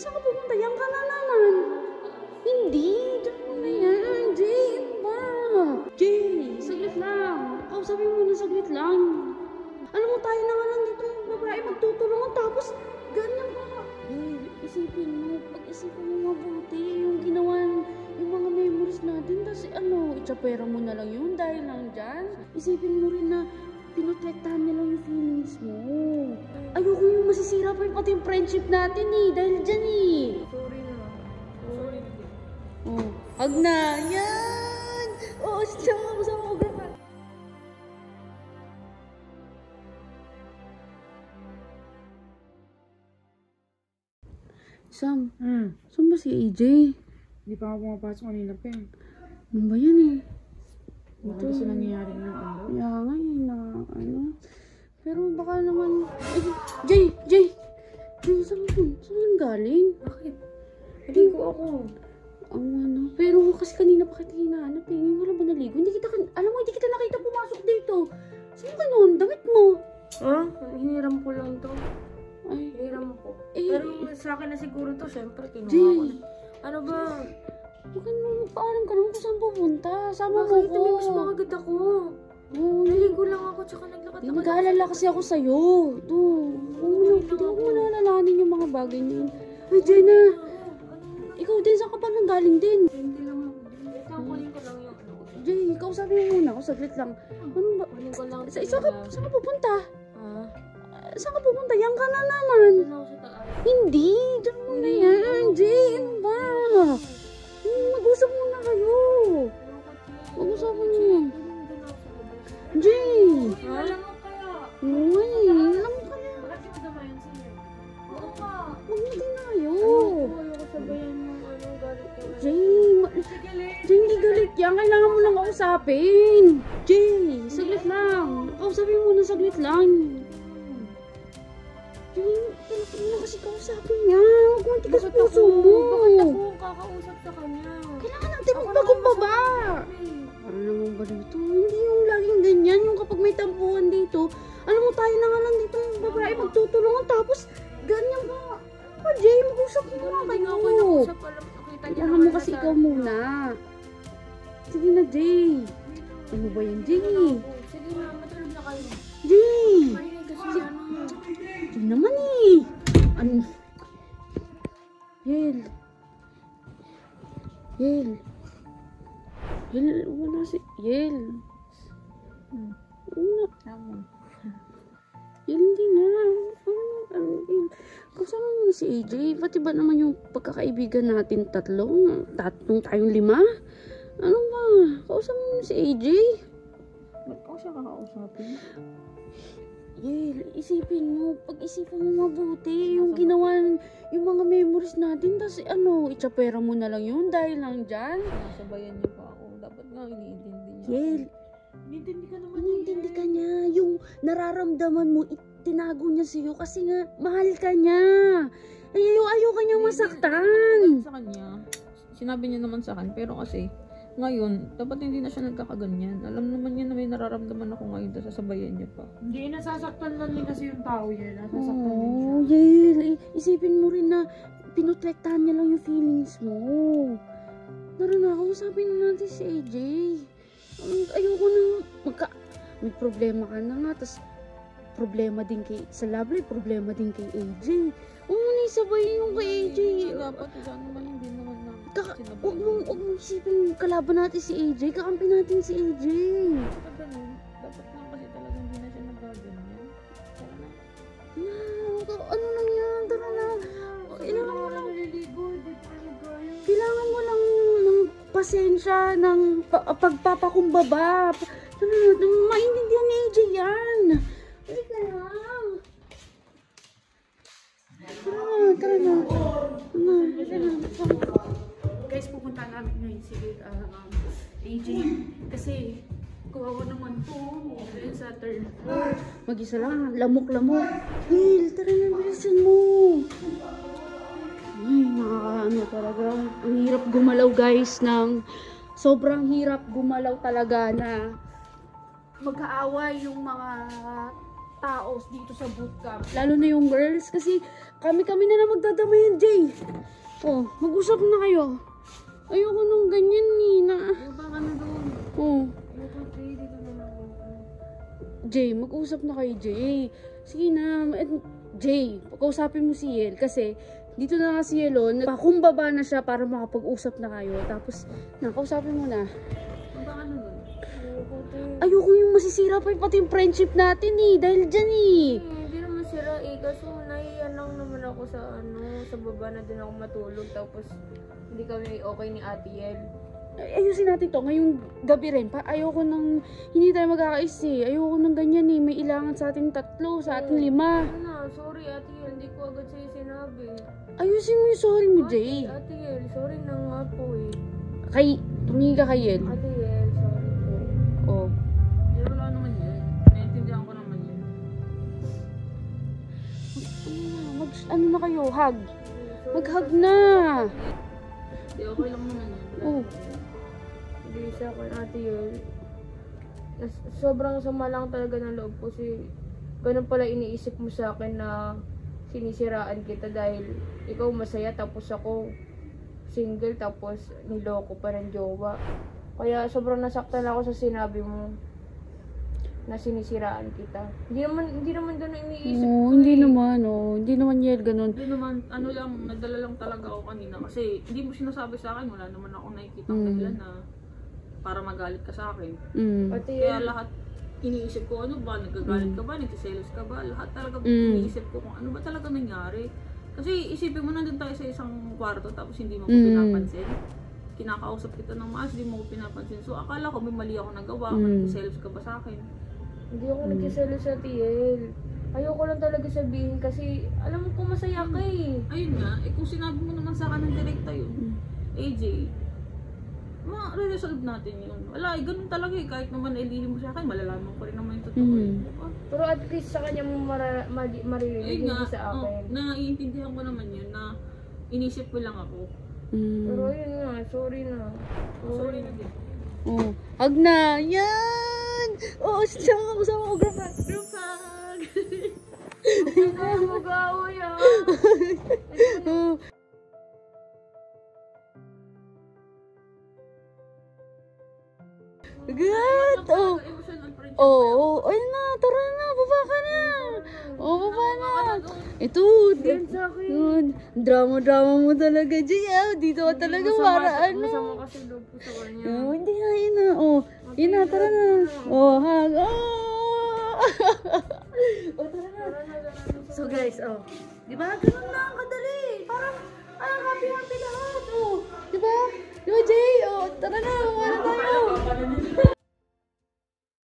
Saan ka pupunta? Yan ka na naman. Hindi. Diyan mo na yan. Jay, ano ba? Jay, saglit lang. Kausapin mo na saglit lang. Alam mo, tayo na nga lang dito yung babae magtutulungan tapos ganyan ka. Eh, isipin mo, pag-isipin mo mabuti yung ginawa, yung mga memories natin. Tapos itsapera mo na lang yun dahil lang dyan. Isipin mo rin na pinotektahan niya lang yung feelings mo. Ayoko yung masisira pa yung pati yung friendship natin eh, dahil dyan eh. Sorry na. Sorry. Oh, hug na. Yan! Oo, siya ako sa mga grapa. Sam, saan ba si AJ? Hindi pa ako pumapasok kanina pa eh. Ano ba yan eh? Ito kasi nangyayari ng Kaya nga eh, Pero baka naman... Ay, Jay! Jay, saan galing? Bakit? Hindi ko ako. Pero kasi kanina pa kita hinahanap eh. Ngayon wala ba naligo? Alam mo, hindi kita nakita pumasok dito. Saan ka nun? Damit mo. Hiniram ko lang to. Ay, Hiniram ko. Eh, Pero sa akin na siguro to, syempre, kinuha Jay. ko na. Ano ba? Huwag ka naman, paalam ka naman kung saan pupunta. Sama mo Bakit? ko. May mas makagad ako. Naligo lang ako, tsaka naglakad ako. Nag-aalala kasi ako sa'yo. Ito. Hindi ko manalalanin yung mga bagay niyo. Ay, Jenna. Ikaw din, saan ka pa nang galing din? Hindi lang ako. Ito, kunin ko lang yung Jay, kausapin mo muna ako, saglit lang. Ano ba? Kunin ko lang. Saan ka pupunta? Ha? Saan ka pupunta? Yan ka na naman. Doon ako sa taas. Hindi. Diyan mo na yan. Jay, ano ba? Mag-usap muna kayo. Mag-usapan niyo. Jay. Alam mo kaya. Alam mo kaya. Bakit yung dama yun sa'yo? Oo ka. Huwag mo dinayo. Ayoko sabayan yung galit ka. Jay, hindi galit yan. Kailangan mo lang kausapin. Jay, saglit lang. Kausapin mo na saglit lang. Jay, kailangan mo kasi kausapin niya. Huwag mo tigas puso mo. Bakit ako kakausap sa kanya? Kailangan natin magpakumbaba. Para naman ba dito? Hindi yung laging ganyan. Yung kapag may tampuhan dito, alam mo tayo na nga lang dito yung babae magtutulungan tapos ganyan ka. Jay, mag-usap mo na kayo. Kailangan mo kasi ikaw muna. Sige na, Jay. Ano ba yan, Jay? Sige na, matulog na kayo. Jay! Mahinig kasi Jay naman eh. Ano? Yel. Wala si... Yel. Yel, hindi na. Kasama mo na si AJ. Pati ba naman yung pagkakaibigan natin tatlong tayong 5? Ano ba? Kausap mo na si AJ? Ako siya kakausapin. Yel, isipin mo. Pag-isipan mo mabuti. Yung ginawa, yung mga memories natin. Tapos itsapera mo na lang yun dahil lang dyan. Sabayan niyo pa ako. Dapat nga iniintindi niya. Yel, Iniintindi ka naman inintindi ka niya. Yung nararamdaman mo, tinago niya sa'yo kasi nga, mahal ka niya. Ayaw ka niya masaktan. Sa kanya, sinabi niya naman sa akin, pero kasi, ngayon, dapat hindi na siya nagkakaganyan. Alam naman niya na may nararamdaman ako ngayon, tapos sasabayan niya pa. Hindi, nasasaktan lang din kasi yung tao niya. Nasasaktan din siya. Yel, isipin mo rin na pinotektahan niya lang yung feelings mo. Tara na, kausapin na natin si AJ. Ayoko na, may problema ka na nga, tas problema din sa Lovely, problema din kay AJ. Sabay yung kay AJ. Dapat, naman hindi naman na Huwag mong isipin kalaban natin si AJ, kakampi natin si AJ. Dapat lang kasi talagang hindi na siya nagaganyan. Ano lang yan, tara na. Kailangan mo lang naliligo, di pa nagaya. Kailangan mo lang ng pasensya, ng pagpapakumbaba. Maintindihan ni AJ yan. Halika lang. Tara na. Guys, pupunta namin ngayon si AJ. Kasi, kawawa naman po. Dahil sa third floor. Mag-isa lang, lamok-lamok. Hil, tara na, bilisan mo. Ay, nakakaano talaga. Ang hirap gumalaw guys sobrang hirap gumalaw talaga na magkaaway yung mga tao dito sa bootcamp. Lalo na yung girls, kasi kami na lang magdadamayan, Jay. Oh, mag-usap na kayo. Ayoko nung ganyan ni na. Yung baka na doon. Oh, Ayoko, Jay, dito na lang ako. Jay, mag-usap na kayo, Jay. Sige na, Jay, pagkausapin mo si Yel kasi dito na nga si Yelo, nagpakumbaba na siya para makapag-usap na kayo. Tapos, nakausapin mo na. Yung baka na doon. Ayoko, Jay. Ayoko yung masisira pa pati yung friendship natin eh, dahil dyan eh. Hindi naman sira eh, kaso naiyan lang naman ako sa sa baba na din ako matulog, tapos hindi kami okay ni Ate Yel. Ayusin natin to ngayong gabi rin. Ayoko nang, hindi tayo magkakais eh. Ayoko nang ganyan eh. May ilangan sa ating 3, sa ating 5. Ano na, sorry Ate Yel, hindi ko agad sa'yo sinabi. Ayusin mo yung sorry mo, Jay. Ate Yel, sorry na nga po eh. Tumingin ka kay Yel. Ate Yel, sorry po. Oh. Eh, wala naman yun. Naiintindihan ko naman yun. Ano na kayo? Hug. Mag-hug na. Hindi, okay lang naman yun. Oh. Hindi sa akin, Ate Yel. Sobrang sama lang talaga ng loob ko kasi ganun pala iniisip mo sa akin na sinisiraan kita dahil ikaw masaya tapos ako single tapos niloko pa ng jowa. Kaya sobrang nasaktan ako sa sinabi mo na sinisiraan kita. Hindi naman ganun iniisip ko. Hindi naman, Hindi naman Yel, ganun. Hindi naman, nagdala lang talaga ako kanina kasi hindi mo sinasabi sa akin, wala naman ako nakikita dahilan na para magalit ka sa akin. Kaya lahat iniisip ko, ano ba, nagagalit ka ba, nagsiselos ka ba, lahat talaga iniisip ko kung ano ba talaga nangyari. Kasi isipin mo, nandun tayo sa isang kwarto tapos hindi mo ko pinapansin. Kinakausap kita ng maas, hindi mo ko pinapansin. So akala ko may mali ako nagawa, nagsiselos ka ba sa akin? Hindi ako nagsiselos sa TL. Ayoko lang talaga sabihin kasi alam mo kung masaya ka eh. Ayun nga, kung sinabi mo naman sa akin ng direkta yun, AJ, ma-resolve natin yun. Wala, ganun talaga eh. Kahit naman ilihim mo sa akin, malalaman ko rin naman yung totoo. Pero at least sa kanya mo maririnig, hindi sa akin. Naiintindihan ko naman yun na inisip ko lang ako. Pero yun nga, sorry na. Sorry na din. Hug na! Yan! Siya ka kasama ko. Group hug! Hindi na mag-away ah. Good! Ayun na, tara na, baba ka na! Baba na! Ito, drama mo talaga, Jay. Dito ka talaga para ano. Masama kasi loob ko sa kanya. Hindi na, yun na. Yun na, tara na. Hug. Tara na. So guys, di ba? Ganun lang, kadali. Parang, happy lahat. Di ba? Di ba, Jay? Tara na.